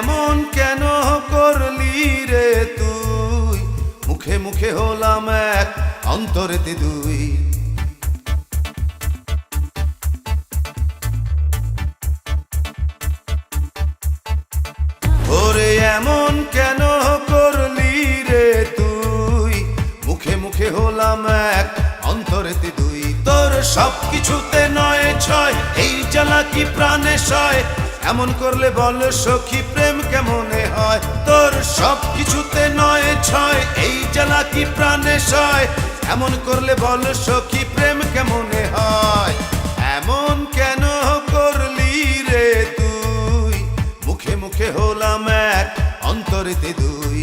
এমন কেন করলি রে তুই, মুখে মুখে হলাম এক অন্তরেতে দুই। ওরে এমন কেন করলি রে তুই, মুখে মুখে হলাম এক অন্তরেতে দুই। তোর সব কিছুতে নয় ছয়, এই জ্বালা কি প্রাণে সয়, এমন করলে বল সখী প্রেম কেমনে হয়। তোর সব কিছুতে নয় ছয়, এই জ্বালা কি প্রাণে সয়, এমন করলে বল সখী প্রেম কেমনে হয়। এমন কেন করলি রে তুই, মুখে মুখে হলাম এক অন্তরেতে দুই।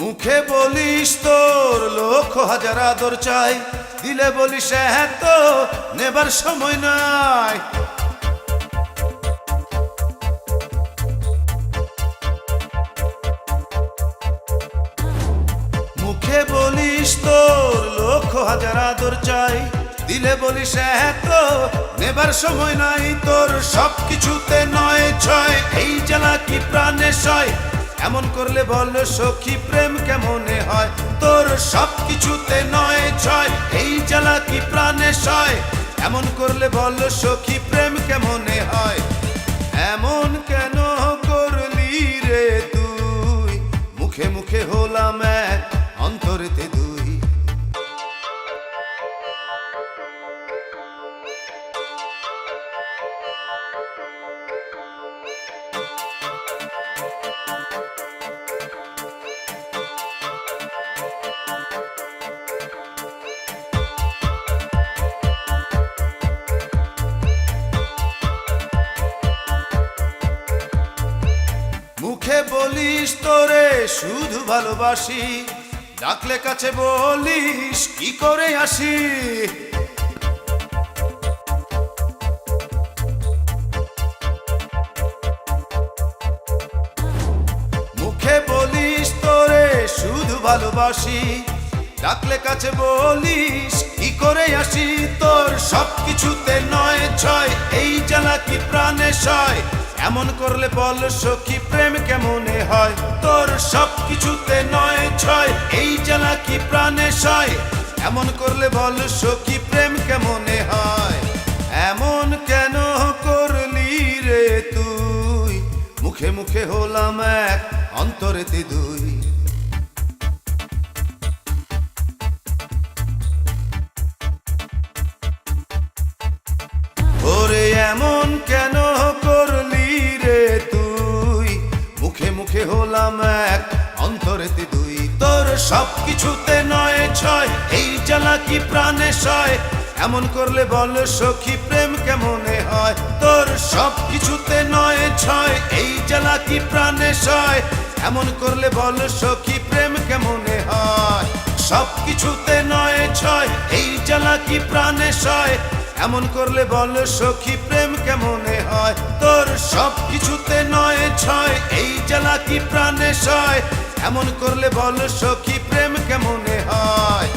মুখে বলিস তোর লক্ষ হাজার আদর চাই, দিলে বলিস হ্যাঁ তো নেবার সময় নাই। মুখে বলিস তোর লক্ষ হাজার আদর চাই, দিলে বলিস হ্যাঁ তো নেবার সময় নাই। তোর সব কিছুতে নয় ছয়, এই জ্বালা কি প্রাণে সয়, এমন করলে বল সখী প্রেম কেমনে হয়। তোর সব কিছুতে নয় ছয়, এই জ্বালা কি প্রাণে সয়, এমন করলে বল সখী প্রেম কেমনে হয়। এমন কেন করলি রে তুই, মুখে মুখে হলাম এক অন্তরেতে দুই। মুখে বলিস তোরে শুধু ভালোবাসি, ডাকলে কাছে বলিস কি করে আসি। মুখে বলিস তোরে শুধু ভালোবাসি, ডাকলে কাছে বলিস কি করে আসি। তোর সব কিছুতে নয় ছয়, এই জ্বালা কি প্রাণে সয়, এমন করলে বল সখী প্রেম কেমনে হয়। তোর সব কিছুতে নয় ছয়, এই জ্বালা কি প্রাণে সয়, এমন করলে বল সখী প্রেম কেমনে হয়। এমন কেন করলি রে তুই, মুখে মুখে হলাম এক অন্তরেতে দুই। ওরে এমন কেন করলি রে তুই, মুখে মুখে হলাম এক অন্তরেতে দুই। তোর সব কিছুতে নয় ছয়, এই জ্বালা কি প্রাণে সয়, এমন করলে বল সখী প্রেম কেমনে হয়। তোর সব কিছুতে নয় ছয়, এই জ্বালা কি প্রাণে সয়, এমন করলে বল সখী প্রেম কেমনে হয়। সব কিছুতে নয় ছয়, এই জ্বালা কি প্রাণে সয়, এমন করলে বল সখী প্রেম কেমনে হয়। তোর সব কিছুতে নয় ছয়, এই জ্বালা কি প্রাণে সয়, এমন করলে বল সখী প্রেম কেমনে হয়।